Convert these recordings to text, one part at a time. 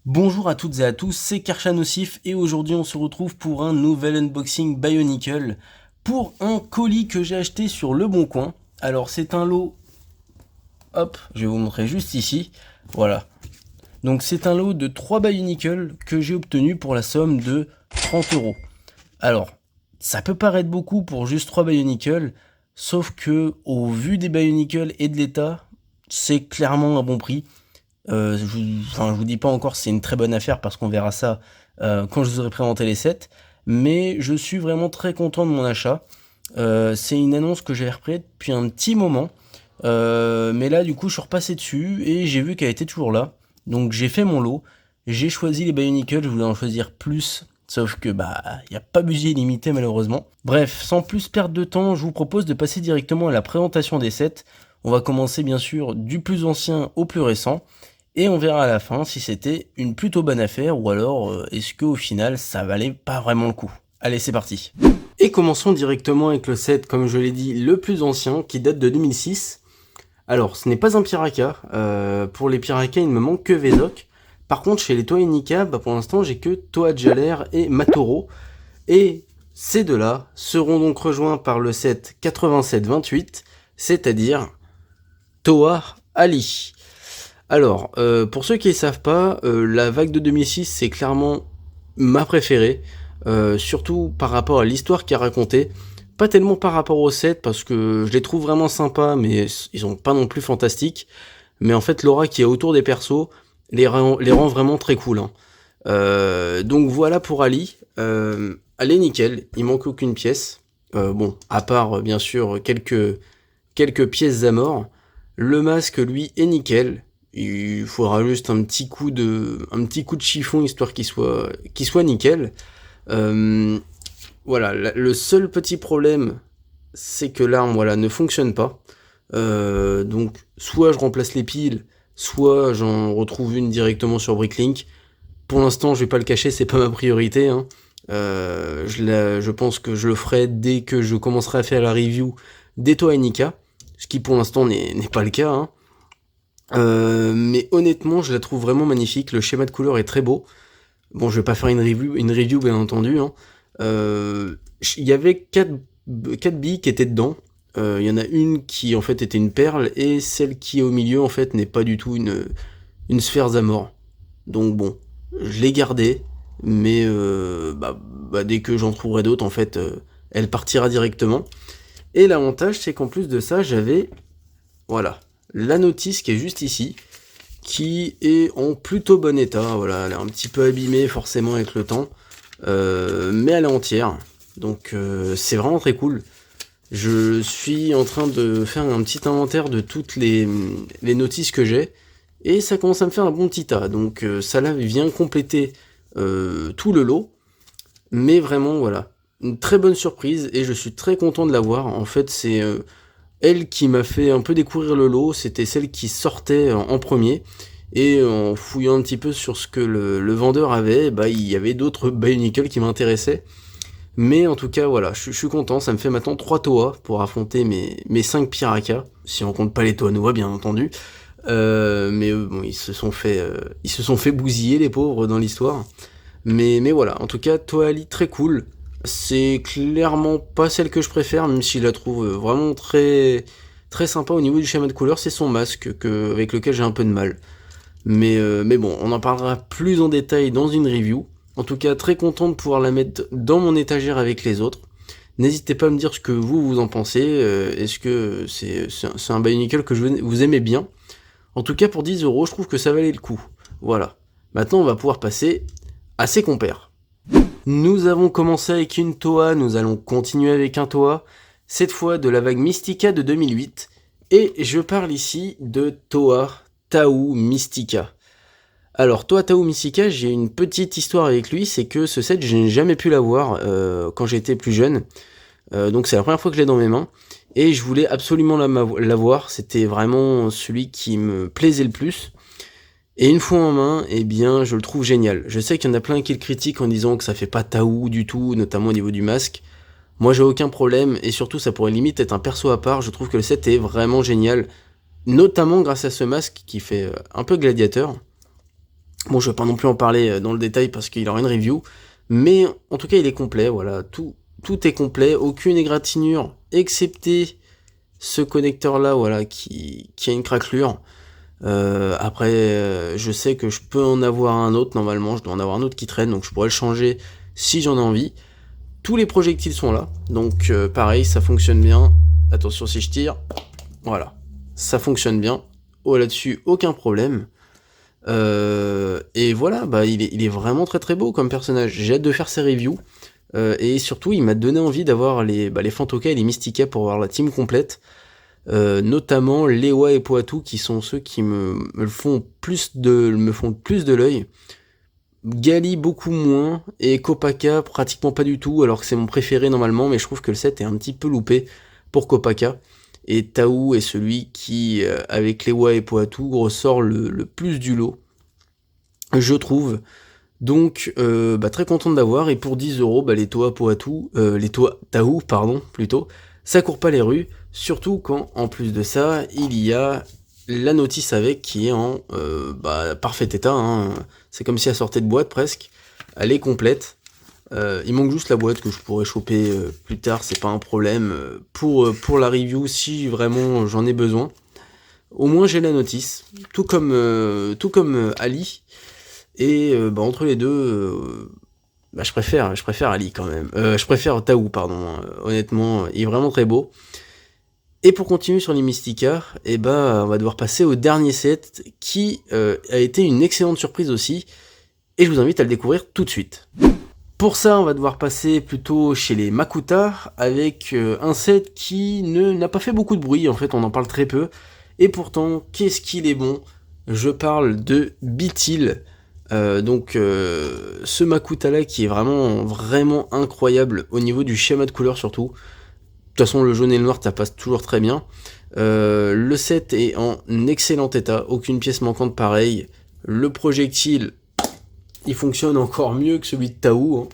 Bonjour à toutes et à tous, c'est Karchanosif et aujourd'hui on se retrouve pour un nouvel unboxing Bionicle pour un colis que j'ai acheté sur Le Bon Coin. Alors c'est un lot, hop, je vais vous montrer juste ici, voilà. Donc c'est un lot de 3 Bionicle que j'ai obtenu pour la somme de 30 €. Alors, ça peut paraître beaucoup pour juste 3 Bionicle, sauf que au vu des Bionicle et de l'état, c'est clairement un bon prix. Je vous dis pas encore si c'est une très bonne affaire parce qu'on verra ça quand je vous aurai présenté les sets, mais je suis vraiment très content de mon achat. C'est une annonce que j'avais repris depuis un petit moment, mais là du coup je suis repassé dessus et j'ai vu qu'elle était toujours là. Donc j'ai fait mon lot, j'ai choisi les Bionicle, je voulais en choisir plus, sauf que bah il n'y a pas budget illimité malheureusement. Bref, sans plus perdre de temps, je vous propose de passer directement à la présentation des sets. On va commencer bien sûr du plus ancien au plus récent. Et on verra à la fin si c'était une plutôt bonne affaire ou alors est-ce qu'au final ça valait pas vraiment le coup. Allez, c'est parti. Et commençons directement avec le set, comme je l'ai dit, le plus ancien qui date de 2006. Alors, ce n'est pas un Piraka. Pour les Piraka, il ne me manque que Védoc. Par contre, chez les Toei Nika, bah, pour l'instant, j'ai que Toa Jaler et Matoro. Et ces deux-là seront donc rejoints par le set 87-28, c'est-à-dire Toa Ali. Alors, pour ceux qui ne savent pas, la vague de 2006, c'est clairement ma préférée, surtout par rapport à l'histoire qui est racontée, pas tellement par rapport au set, parce que je les trouve vraiment sympas, mais ils sont pas non plus fantastiques, mais en fait, l'aura qui est autour des persos les rend vraiment très cool, hein. Donc voilà pour Ali. Elle est nickel, il manque aucune pièce, bon, à part, bien sûr, quelques pièces à mort. Le masque, lui, est nickel. Il faudra juste un petit coup de chiffon histoire qu'il soit nickel. Voilà, le seul petit problème, c'est que l'arme, voilà, ne fonctionne pas. Donc, soit je remplace les piles, soit j'en retrouve une directement sur Bricklink. Pour l'instant, je vais pas le cacher, c'est pas ma priorité, hein. Je pense que je le ferai dès que je commencerai à faire la review des Toei Nika, ce qui pour l'instant n'est pas le cas, hein. Mais honnêtement, je la trouve vraiment magnifique. Le schéma de couleur est très beau. Bon, je vais pas faire une review bien entendu, hein. Il y avait 4 billes qui étaient dedans. Il y en a une qui en fait était une perle et celle qui est au milieu en fait n'est pas du tout une sphère Zamor. Donc bon, je l'ai gardée, mais dès que j'en trouverai d'autres en fait, elle partira directement. Et l'avantage c'est qu'en plus de ça, j'avais voilà la notice qui est juste ici, qui est en plutôt bon état. Voilà, elle est un petit peu abîmée forcément avec le temps, mais elle est entière, donc c'est vraiment très cool. Je suis en train de faire un petit inventaire de toutes les notices que j'ai, et ça commence à me faire un bon petit tas, donc ça là vient compléter tout le lot, mais vraiment voilà, une très bonne surprise, et je suis très content de l'avoir. En fait, c'est elle qui m'a fait un peu découvrir le lot, c'était celle qui sortait en premier, et en fouillant un petit peu sur ce que le vendeur avait, bah il y avait d'autres Bionicle qui m'intéressaient. Mais en tout cas voilà, je suis content, ça me fait maintenant 3 Toa pour affronter mes 5 Piraka, si on compte pas les Toa Noa bien entendu. Mais eux, bon, ils se sont fait bousiller les pauvres dans l'histoire. Mais voilà, en tout cas, Toa Ali très cool. C'est clairement pas celle que je préfère, même si je la trouve vraiment très, très sympa au niveau du schéma de couleur. C'est son masque avec lequel j'ai un peu de mal. Mais bon, on en parlera plus en détail dans une review. En tout cas, très content de pouvoir la mettre dans mon étagère avec les autres. N'hésitez pas à me dire ce que vous en pensez. Est-ce que c'est un Bionicle que vous aimez bien? En tout cas, pour 10 €, je trouve que ça valait le coup. Voilà. Maintenant, on va pouvoir passer à ses compères. Nous avons commencé avec une Toa, nous allons continuer avec un Toa, cette fois de la vague Mystica de 2008, et je parle ici de Toa Tau Mystica. Alors, Toa Tau Mystica, j'ai une petite histoire avec lui, c'est que ce set, je n'ai jamais pu l'avoir quand j'étais plus jeune, donc c'est la première fois que je l'ai dans mes mains, et je voulais absolument l'avoir, c'était vraiment celui qui me plaisait le plus. Et une fois en main, eh bien, je le trouve génial. Je sais qu'il y en a plein qui le critiquent en disant que ça fait pas Tau du tout, notamment au niveau du masque. Moi, j'ai aucun problème, et surtout, ça pourrait limite être un perso à part. Je trouve que le set est vraiment génial, notamment grâce à ce masque qui fait un peu gladiateur. Bon, je vais pas non plus en parler dans le détail parce qu'il aura une review, mais en tout cas, il est complet, voilà, tout est complet, aucune égratignure, excepté ce connecteur-là, voilà, qui a une craquelure. Après, je sais que je peux en avoir un autre, normalement, je dois en avoir un autre qui traîne, donc je pourrais le changer si j'en ai envie. Tous les projectiles sont là, donc pareil, ça fonctionne bien. Attention si je tire, voilà, ça fonctionne bien. Oh, là-dessus, aucun problème. Et voilà, bah il est vraiment très très beau comme personnage. J'ai hâte de faire ses reviews. Et surtout, il m'a donné envie d'avoir les Fantoka et les Mystica pour avoir la team complète. Notamment Lewa et Poatou qui sont ceux qui me font plus de l'œil. Gali beaucoup moins et Kopaka pratiquement pas du tout, alors que c'est mon préféré normalement, mais je trouve que le set est un petit peu loupé pour Kopaka. Et Taou est celui qui, avec Lewa et Poatou, ressort le plus du lot, je trouve. Donc, très content d'avoir. Et pour 10€, les Toa Poatou, les Toa Taou, pardon, plutôt, ça court pas les rues. Surtout quand, en plus de ça, il y a la notice avec qui est en parfait état. Hein. C'est comme si elle sortait de boîte presque. Elle est complète. Il manque juste la boîte que je pourrais choper plus tard. C'est pas un problème pour la review si vraiment j'en ai besoin. Au moins j'ai la notice. Tout comme Ali. Et entre les deux, je préfère Ali quand même. Je préfère Taou, pardon. Honnêtement, il est vraiment très beau. Et pour continuer sur les Mystica, on va devoir passer au dernier set qui a été une excellente surprise aussi. Et je vous invite à le découvrir tout de suite. Pour ça, on va devoir passer plutôt chez les Makuta avec un set qui n'a pas fait beaucoup de bruit. En fait, on en parle très peu. Et pourtant, qu'est-ce qu'il est bon. Je parle de Beetle. Ce Makuta là qui est vraiment incroyable au niveau du schéma de couleur surtout. De toute façon le jaune et le noir ça passe toujours très bien. Le set est en excellent état, aucune pièce manquante pareil. Le projectile il fonctionne encore mieux que celui de Taou. Hein.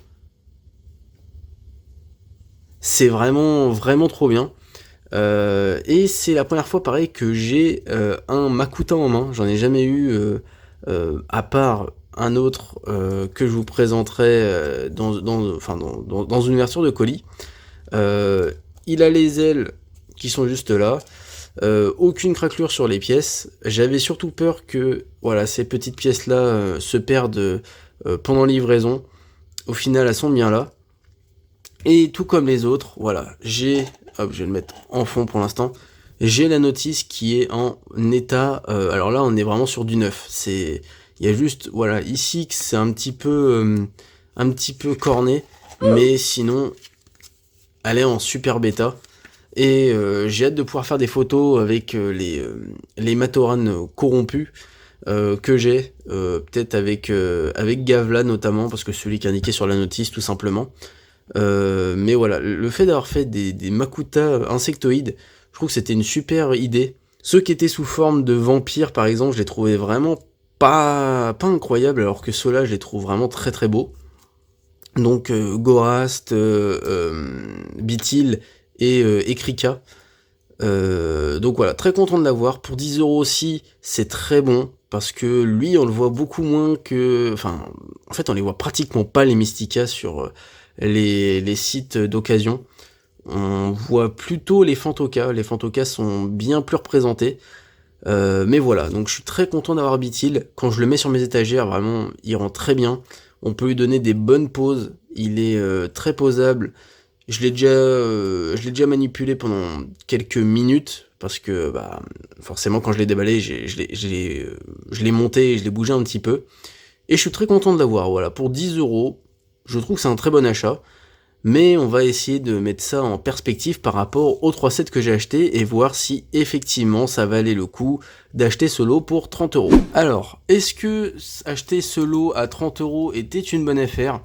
C'est vraiment trop bien. Et c'est la première fois pareil que j'ai un Makuta en main. J'en ai jamais eu à part un autre que je vous présenterai dans une version de colis. Il a les ailes qui sont juste là. Aucune craquelure sur les pièces. J'avais surtout peur que ces petites pièces là se perdent pendant livraison. Au final elles sont bien là. Et tout comme les autres, je vais le mettre en fond pour l'instant. J'ai la notice qui est en état. Alors là on est vraiment sur du neuf. Il y a juste ici que c'est un petit peu corné, mais sinon elle est en super bêta. Et j'ai hâte de pouvoir faire des photos avec les Matoran corrompus que j'ai, peut-être avec Gavla notamment, parce que celui qui est indiqué sur la notice tout simplement. Mais voilà, le fait d'avoir fait des Makuta insectoïdes, je trouve que c'était une super idée. Ceux qui étaient sous forme de vampires par exemple, je les trouvais vraiment pas incroyables, alors que ceux-là je les trouve vraiment très très beaux. Donc Gorast, Beetle et Krika. Donc voilà, très content de l'avoir. Pour 10€ aussi, c'est très bon, parce que lui, on le voit beaucoup moins que... Enfin, en fait, on les voit pratiquement pas, les Mystica, sur les sites d'occasion. On voit plutôt les Fantoka. Les Fantoka sont bien plus représentés. Mais voilà, donc je suis très content d'avoir Beetle. Quand je le mets sur mes étagères, vraiment, il rend très bien. On peut lui donner des bonnes poses. Il est très posable. Je l'ai déjà manipulé pendant quelques minutes, parce que forcément quand je l'ai déballé, je l'ai monté et je l'ai bougé un petit peu. Et je suis très content de l'avoir. Voilà, pour 10€, je trouve que c'est un très bon achat. Mais on va essayer de mettre ça en perspective par rapport aux 3 sets que j'ai achetés et voir si effectivement ça valait le coup d'acheter ce lot pour 30€. Alors, est-ce que acheter ce lot à 30€ était une bonne affaire ?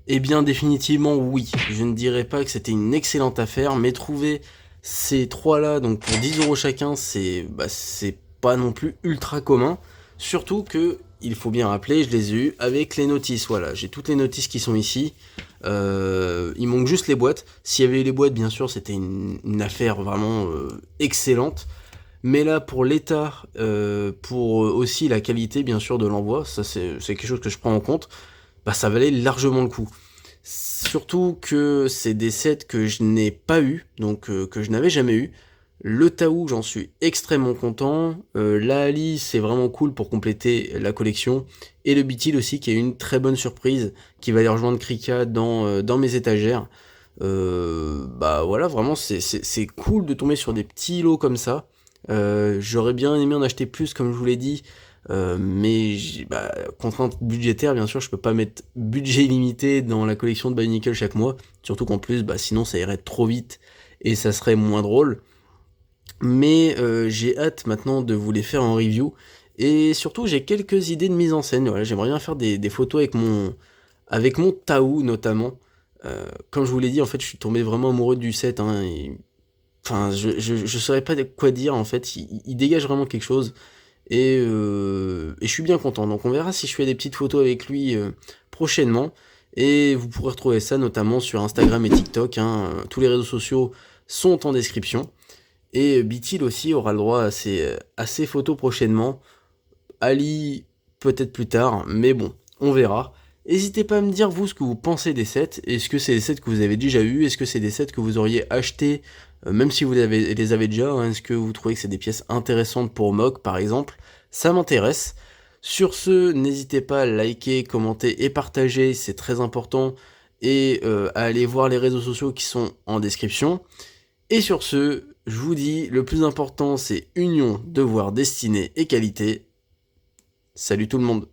Eh bien définitivement oui. Je ne dirais pas que c'était une excellente affaire, mais trouver ces 3 là, donc pour 10€ chacun, c'est pas non plus ultra commun. Surtout que, il faut bien rappeler, je les ai eu avec les notices. Voilà, j'ai toutes les notices qui sont ici. Il manque juste les boîtes. S'il y avait eu les boîtes, bien sûr, c'était une affaire vraiment excellente. Mais là, pour l'état, pour aussi la qualité, bien sûr, de l'envoi, ça c'est quelque chose que je prends en compte, bah ça valait largement le coup. Surtout que c'est des sets que je n'ai pas eu, donc que je n'avais jamais eu. Le Taou, j'en suis extrêmement content. La Ali, c'est vraiment cool pour compléter la collection. Et le Beetle aussi, qui est une très bonne surprise, qui va aller rejoindre Krika dans mes étagères. Bah voilà, vraiment, c'est cool de tomber sur des petits lots comme ça. J'aurais bien aimé en acheter plus, comme je vous l'ai dit. Mais bah, contrainte budgétaire, bien sûr, je peux pas mettre budget illimité dans la collection de By Nickel chaque mois. Surtout qu'en plus, bah, sinon ça irait trop vite et ça serait moins drôle. Mais j'ai hâte maintenant de vous les faire en review. Et surtout, j'ai quelques idées de mise en scène. Voilà, j'aimerais bien faire des photos avec mon Taou notamment. Comme je vous l'ai dit, en fait, je suis tombé vraiment amoureux du set. Hein, enfin, je saurais pas quoi dire en fait. Il dégage vraiment quelque chose. Et je suis bien content. Donc on verra si je fais des petites photos avec lui prochainement. Et vous pourrez retrouver ça notamment sur Instagram et TikTok. Hein. Tous les réseaux sociaux sont en description. Et Bitil aussi aura le droit à ses photos prochainement. Ali peut-être plus tard, mais bon, on verra. N'hésitez pas à me dire vous ce que vous pensez des sets. Est-ce que c'est des sets que vous avez déjà eu? Est-ce que c'est des sets que vous auriez acheté même si vous les avez déjà? Hein? Est-ce que vous trouvez que c'est des pièces intéressantes pour Mog par exemple? Ça m'intéresse. Sur ce, n'hésitez pas à liker, commenter et partager, c'est très important. Et à aller voir les réseaux sociaux qui sont en description. Et sur ce, je vous dis, le plus important c'est union, devoir, destinée et qualité. Salut tout le monde.